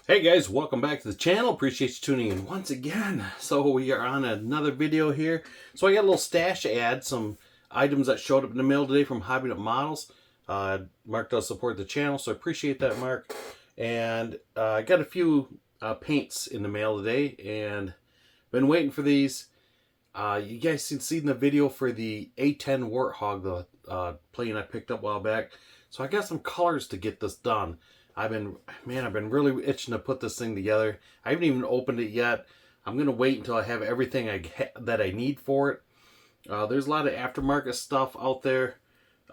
Hey guys, welcome back to the channel. Appreciate you tuning in once again. So we are on another video here. So I got a little stash ad, some items that showed up in the mail today from Hobby Nut Models. Mark does support the channel, so I appreciate that, Mark. And I got a few paints in the mail today, and been waiting for these. You guys seen the video for the A10 Warthog, the plane I picked up a while back. So I got some colors to get this done. I've been really itching to put this thing together. I haven't even opened it yet. I'm gonna wait until I have everything that I need for it. There's a lot of aftermarket stuff out there,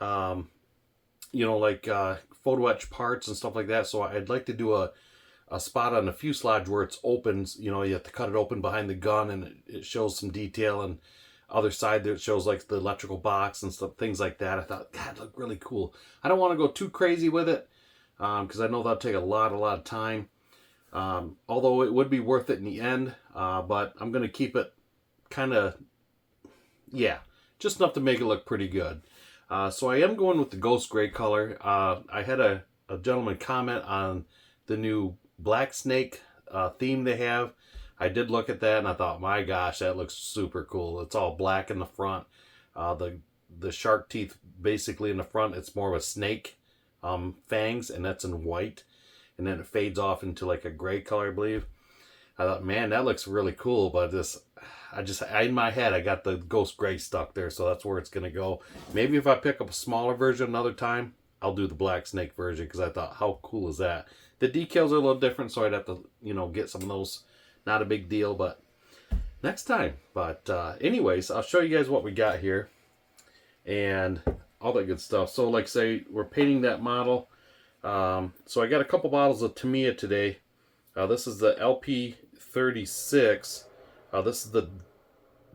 like photo etch parts and stuff like that. So I'd like to do a spot on the fuselage where it's open. You have to cut it open behind the gun, and it shows some detail. And other side there it shows like the electrical box and stuff, things like that. I thought, God, it looked really cool. I don't want to go too crazy with it, because I know that'll take a lot of time. Although it would be worth it in the end, but I'm going to keep it kind of, just enough to make it look pretty good. So I am going with the ghost gray color. I had a gentleman comment on the new black snake theme they have. I did look at that and I thought, my gosh, that looks super cool. It's all black in the front. The shark teeth basically in the front, it's more of a snake fangs, and that's in white, and then it fades off into like a gray color, I believe. I thought, man, that looks really cool, but in my head I got the ghost gray stuck there, so that's where it's gonna go. Maybe if I pick up a smaller version another time, I'll do the black snake version, because I thought, how cool is that? The decals are a little different, so I'd have to get some of those. Not a big deal, but next time. But anyways, I'll show you guys what we got here and all that good stuff. So like say we're painting that model. So I got a couple bottles of Tamiya today. This is the LP36. This is the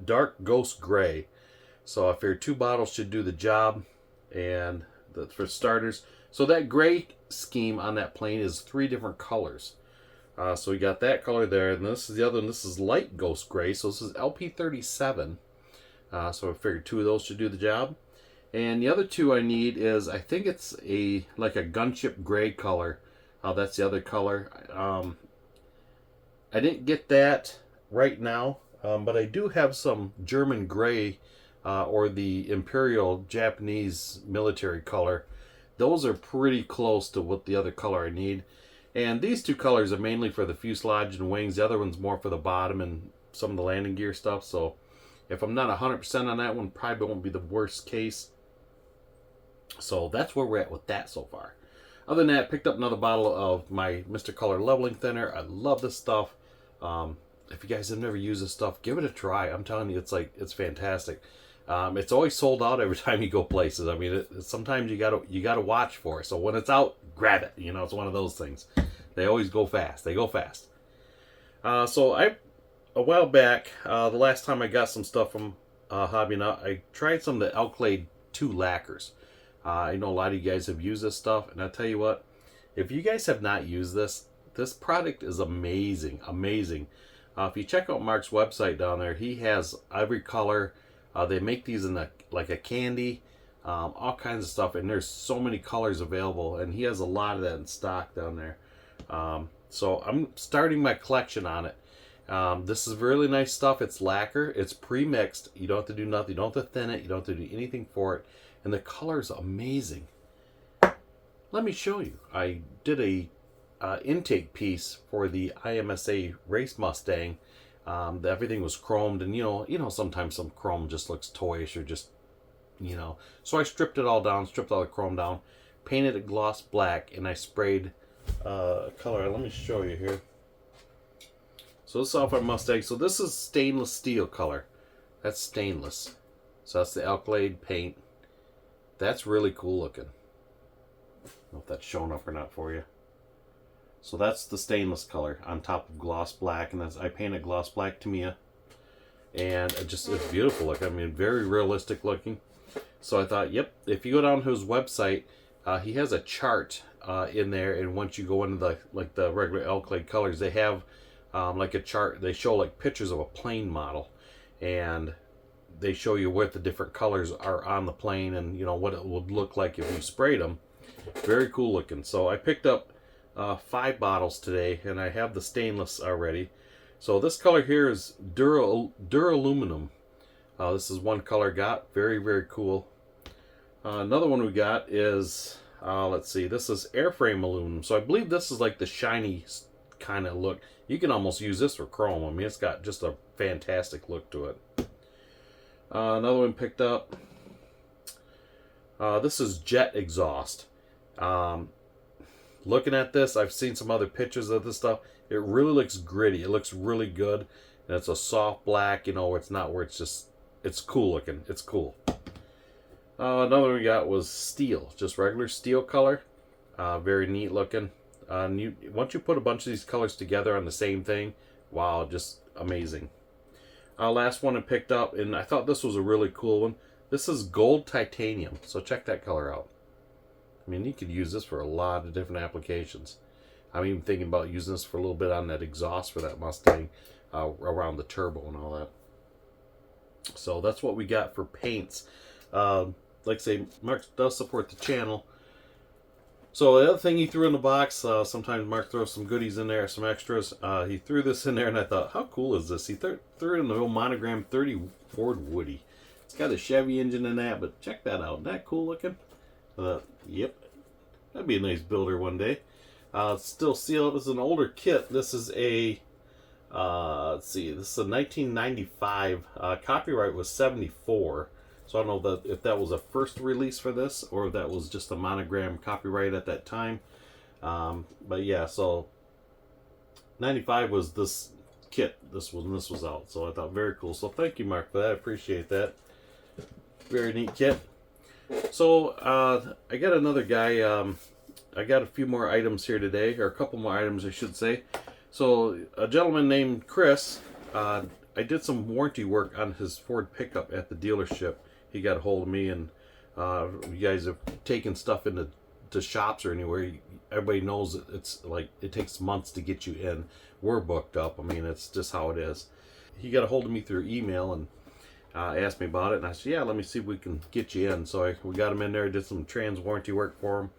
dark ghost gray. So I figured 2 bottles should do the job. And for starters, so that gray scheme on that plane is 3 different colors. So we got that color there, and this is the other one. This is light ghost gray, so this is LP37. So I figured 2 of those should do the job. And the other 2 I need is, I think it's like a gunship gray color. That's the other color. I didn't get that right now, but I do have some German gray, or the Imperial Japanese military color. Those are pretty close to what the other color I need. And these 2 colors are mainly for the fuselage and wings. The other one's more for the bottom and some of the landing gear stuff. So if I'm not 100% on that one, probably won't be the worst case. So that's where we're at with that so far. Other than that, picked up another bottle of my mr.color leveling thinner. I love this stuff. If you guys have never used this stuff, give it a try. I'm telling you, it's fantastic. It's always sold out every time you go places. I mean, sometimes you gotta watch for it. So when it's out, grab it. It's one of those things. They always go fast. They go fast. So a while back, the last time I got some stuff from Hobby Nut, I tried some of the Alklade 2 lacquers. I know a lot of you guys have used this stuff, and I'll tell you what, if you guys have not used this product is amazing, amazing. If you check out Mark's website down there, he has every color. They make these in like a candy, all kinds of stuff, and there's so many colors available, and he has a lot of that in stock down there. So I'm starting my collection on it. This is really nice stuff. It's lacquer. It's pre-mixed. You don't have to do nothing. You don't have to thin it. You don't have to do anything for it. And the color's amazing. Let me show you. I did a intake piece for the IMSA Race Mustang. Everything was chromed, and sometimes some chrome just looks toyish, or just, So I stripped it all down, stripped all the chrome down, painted it gloss black, and I sprayed color. Let me show you here. So this is off our Mustang. So this is stainless steel color. That's stainless. So that's the Alklade paint. That's really cool looking. I don't know if that's showing up or not for you. So that's the stainless color on top of gloss black, and I painted gloss black Tamiya, and it's beautiful look. I mean, very realistic looking. So I thought, yep, if you go down to his website, he has a chart in there, and once you go into the regular Alklade colors, they have like a chart. They show like pictures of a plane model, and they show you what the different colors are on the plane, and what it would look like if you sprayed them. Very cool looking. So I picked up 5 bottles today, and I have the stainless already. So this color here is Duraluminum. This is one color I got. Very, very cool. Another one we got is, let's see, this is airframe aluminum. So I believe this is like the shiny kind of look. You can almost use this for chrome. I mean, it's got just a fantastic look to it. Another one picked up. This is jet exhaust. Looking at this, I've seen some other pictures of this stuff. It really looks gritty. It looks really good. And it's a soft black, you know, it's not where it's just, it's cool looking. It's cool. Another one we got was steel, just regular steel color. Very neat looking. Once you put a bunch of these colors together on the same thing, wow, just amazing. Last one I picked up, and I thought this was a really cool one. This is gold titanium, so check that color out. I mean, you could use this for a lot of different applications. I'm even thinking about using this for a little bit on that exhaust for that Mustang, around the turbo and all that. So that's what we got for paints. Like I say, Mark does support the channel. So the other thing he threw in the box, sometimes Mark throws some goodies in there, some extras. He threw this in there, and I thought, how cool is this? He threw it in the old Monogram 30 Ford Woody. It's got a Chevy engine in that, but check that out. Isn't that cool looking? Yep. That'd be a nice builder one day. It's still sealed. It's an older kit. This is a, let's see, this is a 1995. Copyright was 74. So I don't know if that was a first release for this, or if that was just a Monogram copyright at that time. But yeah, so 95 was this kit. This was out. So I thought, very cool. So thank you, Mark, for that. I appreciate that. Very neat kit. So I got another guy. I got a few more items here today, or a couple more items, I should say. So a gentleman named Chris, I did some warranty work on his Ford pickup at the dealership. He got a hold of me, and you guys have taken stuff into shops or anywhere. Everybody knows it's like it takes months to get you in. We're booked up. I mean, it's just how it is. He got a hold of me through email and asked me about it, and I said, yeah, let me see if we can get you in. So we got him in there, did some trans warranty work for him.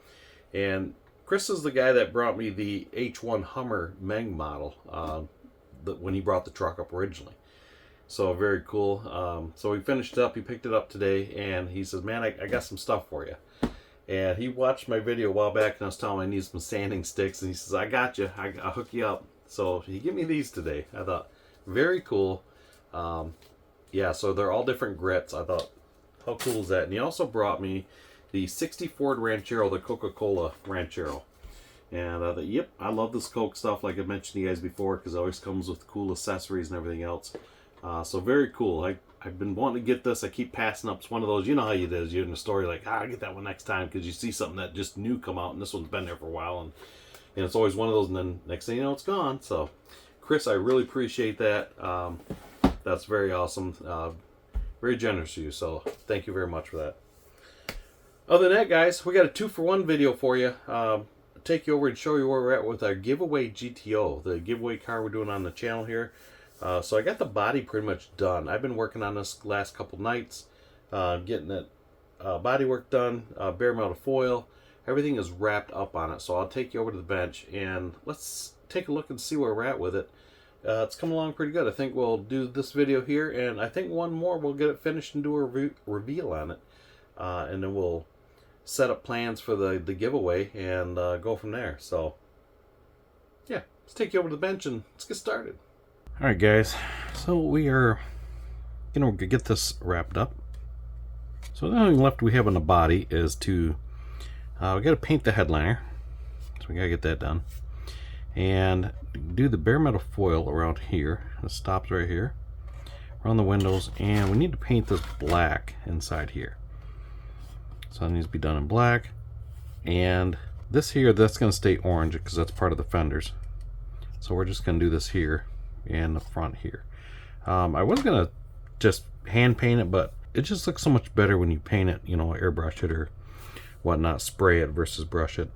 And Chris is the guy that brought me the H1 Hummer Meng model when he brought the truck up originally. So very cool. So we finished it up. He picked it up today, and he says, man, I got some stuff for you. And he watched my video a while back, and I was telling him I need some sanding sticks, and he says, I got you. I'll hook you up. So he gave me these today. I thought, very cool. Yeah, so they're all different grits. I thought, how cool is that? And he also brought me the 60 Ford Ranchero, the Coca-Cola Ranchero. And I thought, yep, I love this Coke stuff, like I mentioned to you guys before, because it always comes with cool accessories and everything else. So very cool. I've been wanting to get this. I keep passing up. It's one of those, you know how it is. You're in the store, you're like, I'll get that one next time, because you see something that just new come out, and this one's been there for a while, and it's always one of those, and then next thing you know, it's gone. So, Chris, I really appreciate that. That's very awesome. Very generous of you, so thank you very much for that. Other than that, guys, we got a 2-for-1 video for you. Take you over and show you where we're at with our giveaway GTO, the giveaway car we're doing on the channel here. So I got the body pretty much done. I've been working on this last couple nights, getting it body work done, bare metal foil. Everything is wrapped up on it. So I'll take you over to the bench, and let's take a look and see where we're at with it. It's coming along pretty good. I think we'll do this video here, and I think one more we'll get it finished and do a reveal on it. And then we'll set up plans for the giveaway and go from there. So yeah, let's take you over to the bench and let's get started. Alright guys, so we are gonna get this wrapped up. So the only thing left we have on the body is to we gotta paint the headliner, so we gotta get that done, and do the bare metal foil around here. It stops right here around the windows, and we need to paint this black inside here. So it needs to be done in black, and this here, that's going to stay orange because that's part of the fenders. So we're just going to do this here and the front here. I was going to just hand paint it, but it just looks so much better when you paint it, you know, airbrush it or whatnot, spray it versus brush it.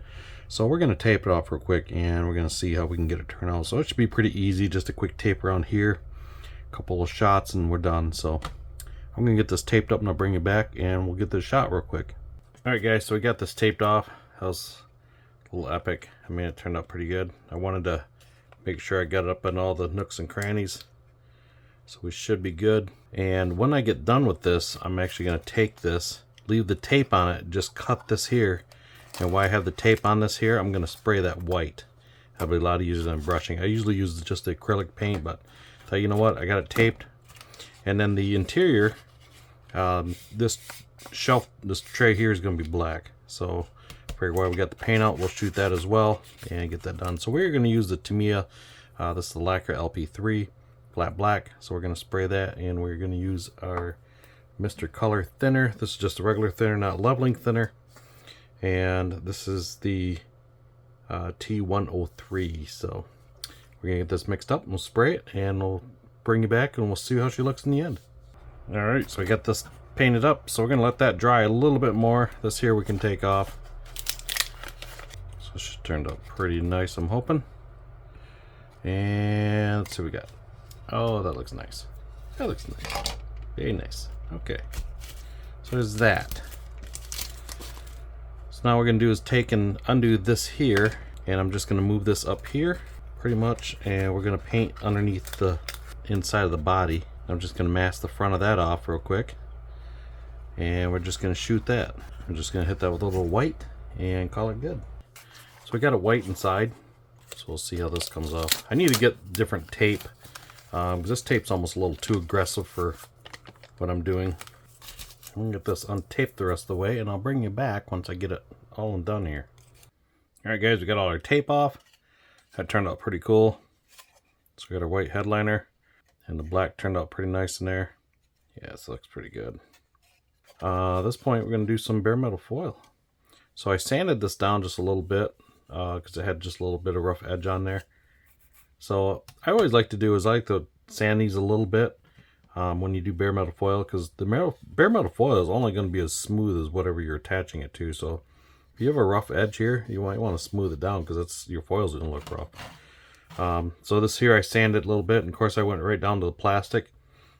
So we're going to tape it off real quick, and we're going to see how we can get it turned out. So it should be pretty easy, just a quick tape around here, a couple of shots, and we're done. So I'm going to get this taped up, and I'll bring it back, and we'll get this shot real quick. Alright guys, so we got this taped off. I was A little epic. I mean, it turned out pretty good. I wanted to make sure I got it up in all the nooks and crannies. So we should be good. And when I get done with this, I'm actually going to take this, leave the tape on it, just cut this here. And while I have the tape on this here, I'm going to spray that white. I'll be allowed to use it on brushing. I usually use just the acrylic paint, but I thought, you know what, I got it taped. And then the interior, this shelf, this tray here is going to be black. So while we got the paint out, we'll shoot that as well and get that done. So we're going to use the Tamiya, this is the Lacquer LP3. Flat black, so we're going to spray that, and we're going to use our Mr.Color thinner. This is just a regular thinner, not leveling thinner, and this is the T103. So we're going to get this mixed up, and we'll spray it, and we'll bring you back and we'll see how she looks in the end. Alright, so we got this painted up, so we're going to let that dry a little bit more. This here we can take off. So it should turned out pretty nice, I'm hoping. And let's see what we got. Oh, that looks nice. That looks nice. Very nice. Okay. So there's that. So now what we're going to do is take and undo this here. And I'm just going to move this up here, pretty much. And we're going to paint underneath the inside of the body. I'm just going to mask the front of that off real quick. And we're just going to shoot that. We're just going to hit that with a little white and call it good. So we got a white inside. So we'll see how this comes off. I need to get different tape. This tape's almost a little too aggressive for what I'm doing. I'm going to get this untaped the rest of the way, and I'll bring you back once I get it all done here. Alright guys, we got all our tape off. That turned out pretty cool. So we got our white headliner, and the black turned out pretty nice in there. Yeah, this looks pretty good. At this point, we're going to do some bare metal foil. So I sanded this down just a little bit, because it had just a little bit of rough edge on there. So I always like to do is I like to sand these a little bit when you do bare metal foil, because the bare metal foil is only going to be as smooth as whatever you're attaching it to. So if you have a rough edge here, you might want to smooth it down, because your foil's going to look rough. So this here I sanded a little bit, and of course I went right down to the plastic,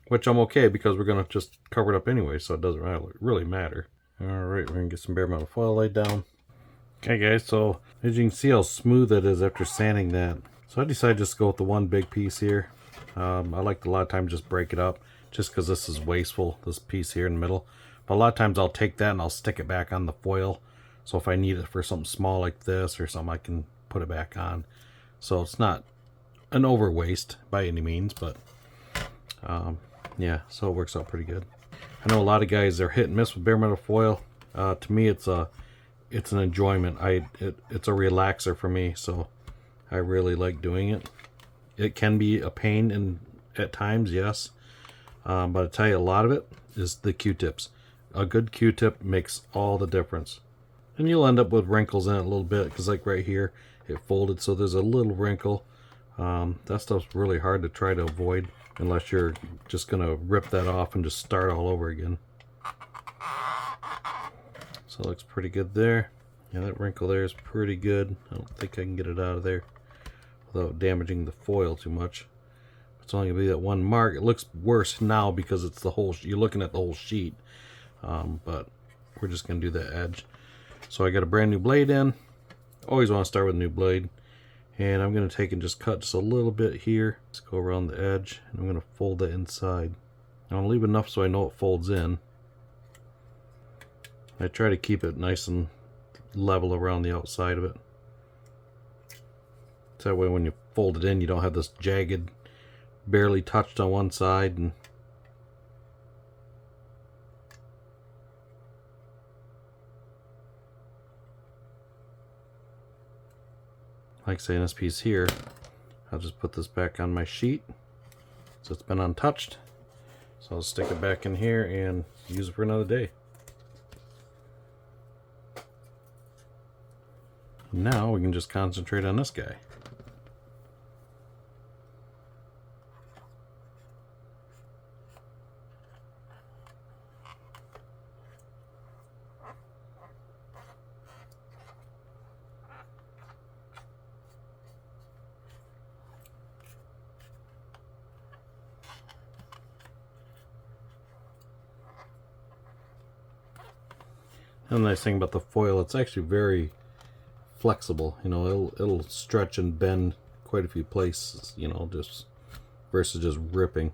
which I'm okay because we're going to just cover it up anyway, so it doesn't really matter. Alright, we're going to get some bare metal foil laid down. Okay guys, so as you can see how smooth it is after sanding that. So I decided just to go with the one big piece here. I like to a lot of times just break it up, just because this is wasteful, this piece here in the middle. But a lot of times I'll take that and I'll stick it back on the foil. So if I need it for something small like this or something, I can put it back on. So it's not an over waste by any means, but yeah, so it works out pretty good. I know a lot of guys, they're hit and miss with bare metal foil. To me, it's an enjoyment. It's a relaxer for me, so I really like doing it. It can be a pain at times, yes. But I tell you, a lot of it is the Q-tips. A good Q-tip makes all the difference. And you'll end up with wrinkles in it a little bit, because like right here, it folded, so there's a little wrinkle. That stuff's really hard to try to avoid, unless you're just going to rip that off and just start all over again. So it looks pretty good there. Yeah, that wrinkle there is pretty good. I don't think I can get it out of there without damaging the foil too much. It's only gonna be that one mark. It looks worse now because it's the whole. You're looking at the whole sheet, but we're just gonna do that edge. So I got a brand new blade in. Always want to start with a new blade, and I'm gonna take and just cut just a little bit here. Let's go around the edge, and I'm gonna fold that inside. I'm gonna leave enough so I know it folds in. I try to keep it nice and level around the outside of it. So that way when you fold it in, you don't have this jagged, barely touched on one side. And like saying this piece here, I'll just put this back on my sheet. So it's been untouched. So I'll stick it back in here and use it for another day. Now we can just concentrate on this guy. And the nice thing about the foil, it's actually very flexible. You know, it'll stretch and bend quite a few places, you know, just versus just ripping.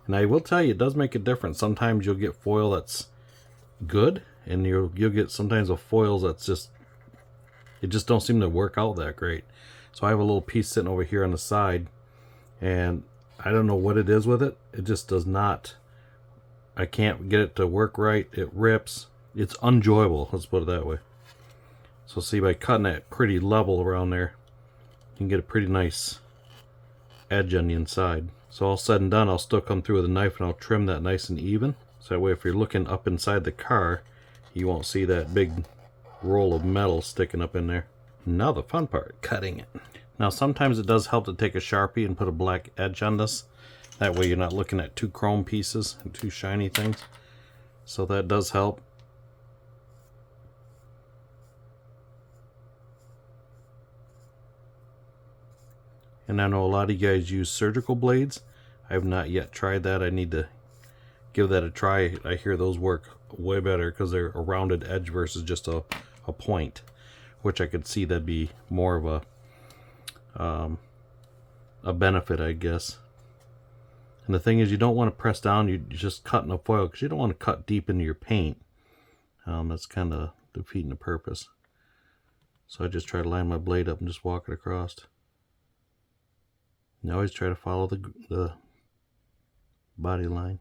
And I will tell you, it does make a difference. Sometimes you'll get foil that's good, and you'll get sometimes a foils that's just, it just don't seem to work out that great. So I have a little piece sitting over here on the side, and I don't know what it is with it. It just does not, I can't get it to work right. It rips. It's unenjoyable, let's put it that way. So see, by cutting that pretty level around there, you can get a pretty nice edge on the inside. So all said and done, I'll still come through with a knife and I'll trim that nice and even. So that way if you're looking up inside the car, you won't see that big roll of metal sticking up in there. Now the fun part, cutting it. Now sometimes it does help to take a Sharpie and put a black edge on this. That way you're not looking at two chrome pieces and two shiny things. So that does help. And I know a lot of you guys use surgical blades. I have not yet tried that. I need to give that a try. I hear those work way better because they're a rounded edge versus just a point, which I could see that'd be more of a benefit, I guess. And the thing is, you don't want to press down. You're just cutting a foil because you don't want to cut deep into your paint. That's kind of defeating the purpose. So I just try to line my blade up and just walk it across. And I always try to follow the body line.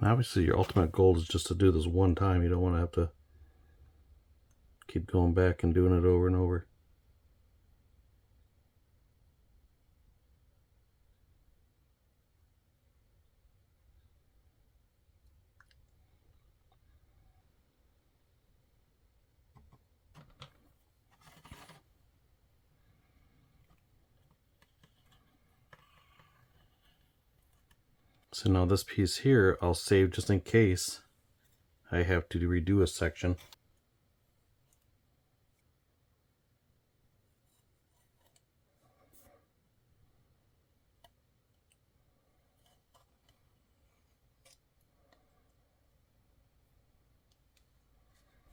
And obviously your ultimate goal is just to do this one time. You don't want to have to keep going back and doing it over and over. So now this piece here, I'll save just in case I have to redo a section.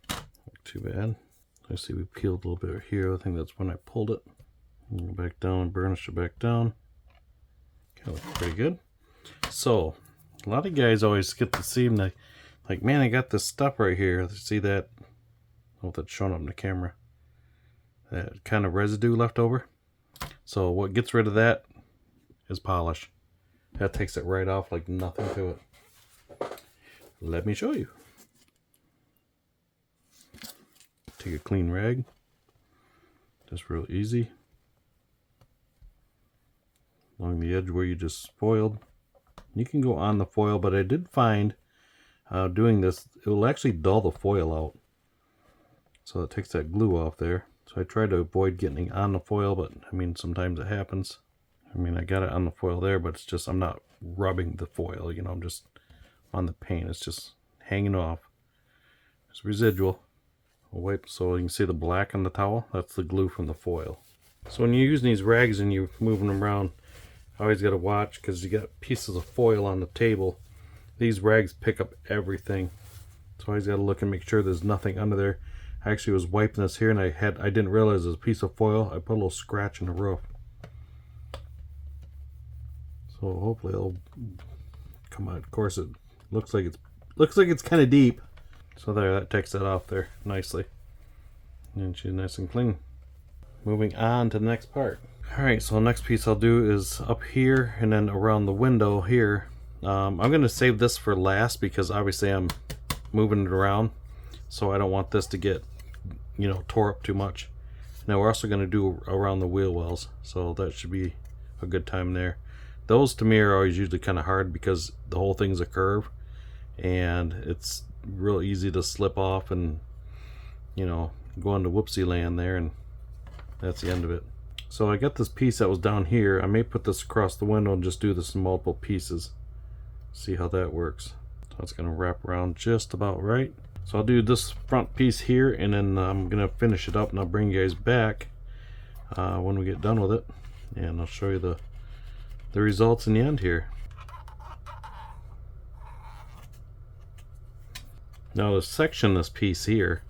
Not too bad. I see we peeled a little bit here. I think that's when I pulled it. Go back down, burnish it back down. Okay, looks pretty good. So, a lot of guys always get to see them like, man, I got this stuff right here. See that? Oh, that's showing up in the camera. That kind of residue left over. So what gets rid of that is polish. That takes it right off like nothing to it. Let me show you. Take a clean rag. Just real easy. Along the edge where you just foiled. You can go on the foil, but I did find doing this, it will actually dull the foil out. So it takes that glue off there. So I try to avoid getting on the foil, but I mean, sometimes it happens. I mean, I got it on the foil there, but it's just, I'm not rubbing the foil, you know, I'm just on the paint. It's just hanging off. It's residual. I'll wipe so you can see the black on the towel. That's the glue from the foil. So when you're using these rags and you're moving them around, I always got to watch because you got pieces of foil on the table. These rags pick up everything. So I always got to look and make sure there's nothing under there. I actually was wiping this here and I didn't realize it was a piece of foil. I put a little scratch in the roof. So hopefully it'll come out. Of course it looks like it's kind of deep. So there, that takes that off there nicely. And she's nice and clean. Moving on to the next part. Alright, so the next piece I'll do is up here and then around the window here. I'm going to save this for last because obviously I'm moving it around. So I don't want this to get, you know, tore up too much. Now we're also going to do around the wheel wells. So that should be a good time there. Those to me are always usually kind of hard because the whole thing's a curve. and it's real easy to slip off and, you know, go into whoopsie land there, and that's the end of it. So I got this piece that was down here. I may put this across the window and just do this in multiple pieces. See how that works. So it's gonna wrap around just about right. So I'll do this front piece here, and then I'm gonna finish it up, and I'll bring you guys back when we get done with it, and I'll show you the results in the end here. Now to section this piece here,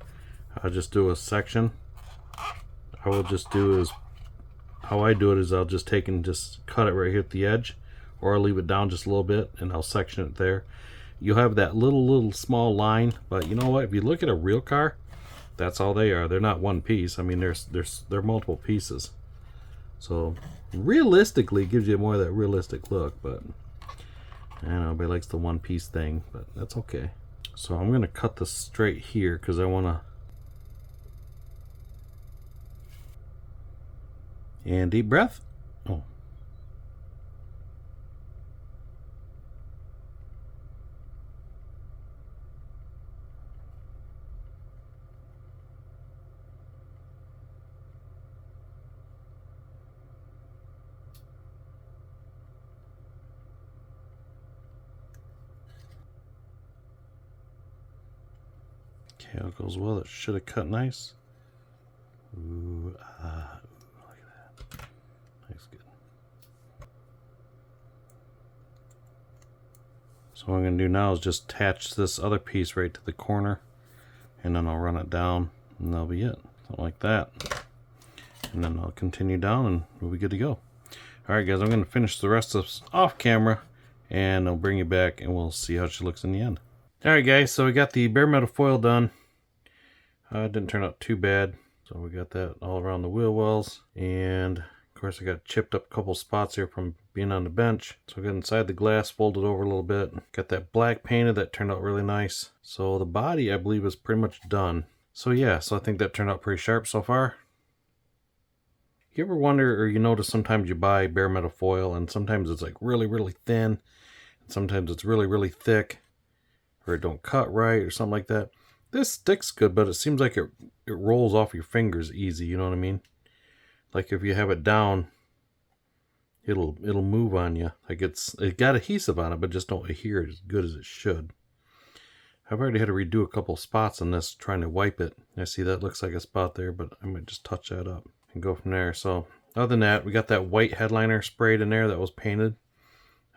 I'll just do a section. I will just do is, how I do it is I'll just take and just cut it right here at the edge, or I'll leave it down just a little bit and I'll section it there. You'll have that little small line, but you know what, if you look at a real car, that's all they are. They're not one piece. I mean, they're multiple pieces. So realistically, it gives you more of that realistic look, but I know everybody likes the one piece thing, but that's okay. So I'm gonna cut this straight here because I wanna. And deep breath. Oh. Okay, how it goes well. It should have cut nice. Ooh, look at that. Looks good. So what I'm going to do now is just attach this other piece right to the corner, and then I'll run it down, and that'll be it. Something like that. And then I'll continue down, and we'll be good to go. Alright guys, I'm going to finish the rest of this off camera, and I'll bring you back, and we'll see how she looks in the end. Alright guys, so we got the bare metal foil done. It didn't turn out too bad. So we got that all around the wheel wells, and of course I got chipped up a couple spots here from being on the bench. So I got inside the glass, folded over a little bit. Got that black painted, that turned out really nice. So the body, I believe, is pretty much done. So yeah, so I think that turned out pretty sharp so far. You ever wonder, or you notice sometimes you buy bare metal foil and sometimes it's like really thin, and sometimes it's really thick, or it don't cut right or something like that. This sticks good, but it seems like it rolls off your fingers easy, you know what I mean? Like if you have it down, it'll move on you. Like it got adhesive on it, but just don't adhere as good as it should. I've already had to redo a couple spots on this trying to wipe it. I see that looks like a spot there, but I might just touch that up and go from there. So other than that, we got that white headliner sprayed in there that was painted.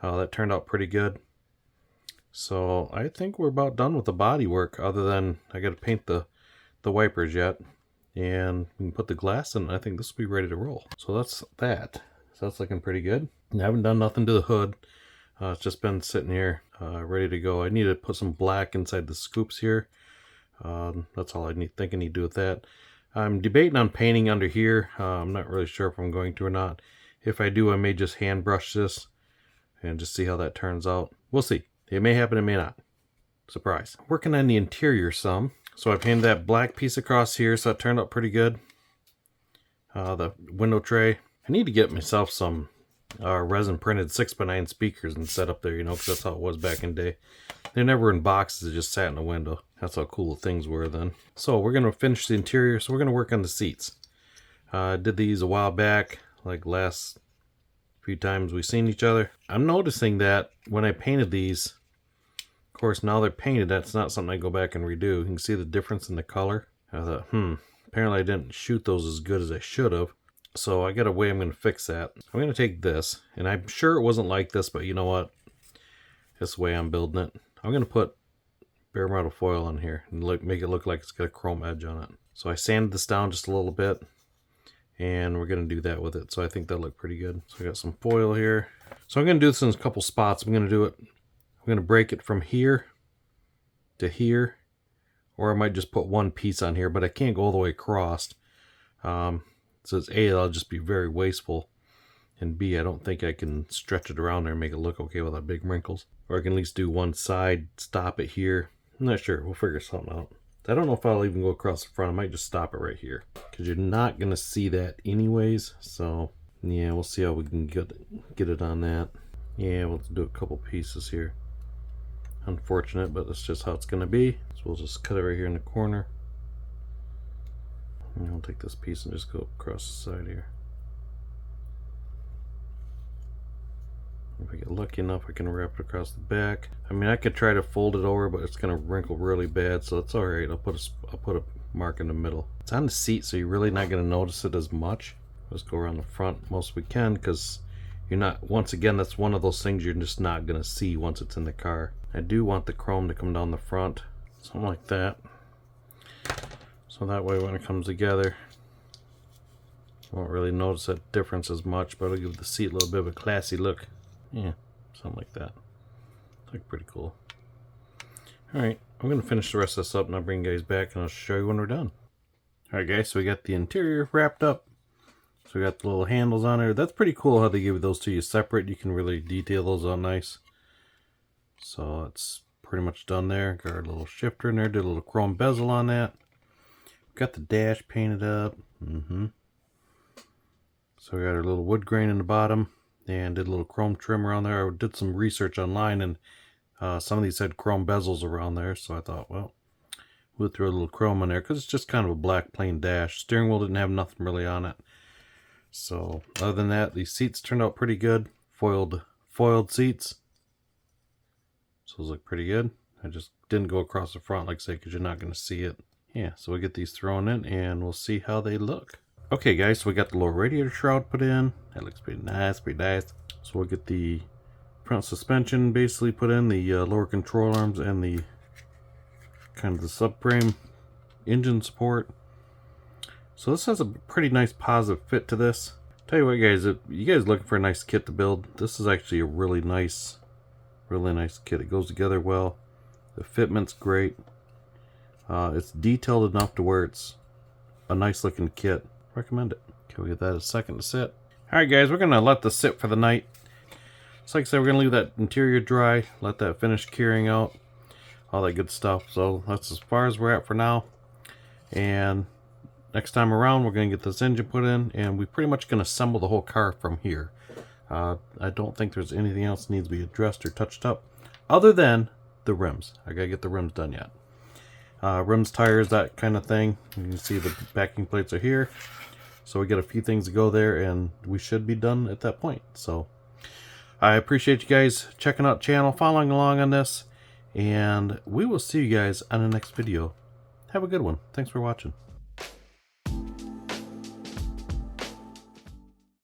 That turned out pretty good. So I think we're about done with the body work, other than I got to paint the wipers yet, and we can put the glass in. I think this will be ready to roll. So that's that. So that's looking pretty good. I haven't done nothing to the hood. It's just been sitting here ready to go. I need to put some black inside the scoops here. That's all I think I need to do with that. I'm debating on painting under here. I'm not really sure if I'm going to or not. If I do, I may just hand brush this and just see how that turns out. We'll see. It may happen, it may not. Surprise. Working on the interior some. So I painted that black piece across here, so it turned out pretty good. The window tray. I need to get myself some resin printed 6x9 speakers and set up there, you know, because that's how it was back in the day. They're never in boxes, they just sat in the window. That's how cool the things were then. So we're going to finish the interior, so we're going to work on the seats. I did these a while back, like last few times we've seen each other. I'm noticing that when I painted these, of course now they're painted, that's not something I go back and redo. You can see the difference in the color. I thought, apparently I didn't shoot those as good as I should have. So I got a way I'm going to fix that. I'm going to take this, and I'm sure it wasn't like this, but you know what? This way I'm building it. I'm going to put bare metal foil on here and make it look like it's got a chrome edge on it. So I sanded this down just a little bit, and we're going to do that with it. So I think that'll look pretty good. So I got some foil here. So I'm going to do this in a couple spots. I'm going to break it from here to here, or I might just put one piece on here, but I can't go all the way across. So it's A, that'll just be very wasteful, and B, I don't think I can stretch it around there and make it look okay without big wrinkles. Or I can at least do one side, stop it here. I'm not sure. We'll figure something out. I don't know if I'll even go across the front. I might just stop it right here, because you're not going to see that anyways. So yeah, we'll see how we can get it on that. Yeah, we'll do a couple pieces here. Unfortunate, but that's just how it's going to be. So we'll just cut it right here in the corner. And I'll take this piece and just go across the side here. If I get lucky enough, I can wrap it across the back. I mean, I could try to fold it over, but it's going to wrinkle really bad, so it's alright. I'll put a mark in the middle. It's on the seat, so you're really not going to notice it as much. Let's go around the front most we can, because you're not, once again, that's one of those things you're just not going to see once it's in the car. I do want the chrome to come down the front, something like that. So that way when it comes together, you won't really notice that difference as much, but it'll give the seat a little bit of a classy look. Yeah, something like that. It's like pretty cool. Alright, I'm going to finish the rest of this up and I'll bring you guys back and I'll show you when we're done. Alright guys, so we got the interior wrapped up. So we got the little handles on there. That's pretty cool how they give those to you separate. You can really detail those all nice. So it's pretty much done there. Got our little shifter in there. Did a little chrome bezel on that. Got the dash painted up. So we got our little wood grain in the bottom. And did a little chrome trim around there. I did some research online and some of these had chrome bezels around there. So I thought, well, we'll throw a little chrome in there because it's just kind of a black plain dash. Steering wheel didn't have nothing really on it. So other than that, these seats turned out pretty good. Foiled seats. So those look pretty good. I just didn't go across the front, like I say, because you're not going to see it. Yeah, so we'll get these thrown in and we'll see how they look. Okay guys, so we got the lower radiator shroud put in. That looks pretty nice, So we'll get the front suspension basically put in, the lower control arms and the kind of the subframe engine support. So this has a pretty nice positive fit to this. Tell you what guys, if you guys looking for a nice kit to build, this is actually a really nice kit. It goes together well. The fitment's great. It's detailed enough to where it's a nice looking kit. Recommend it. Okay, we'll give that a second to sit. Alright guys, we're going to let this sit for the night. So like I said, we're going to leave that interior dry, let that finish curing out, all that good stuff. So that's as far as we're at for now. And next time around, we're going to get this engine put in, and we're pretty much going to assemble the whole car from here. I don't think there's anything else that needs to be addressed or touched up, other than the rims. I got to get the rims done yet. Rims, tires, that kind of thing. You can see the backing plates are here. So we got a few things to go there, and we should be done at that point. So I appreciate you guys checking out the channel, following along on this, and we will see you guys on the next video. Have a good one. Thanks for watching.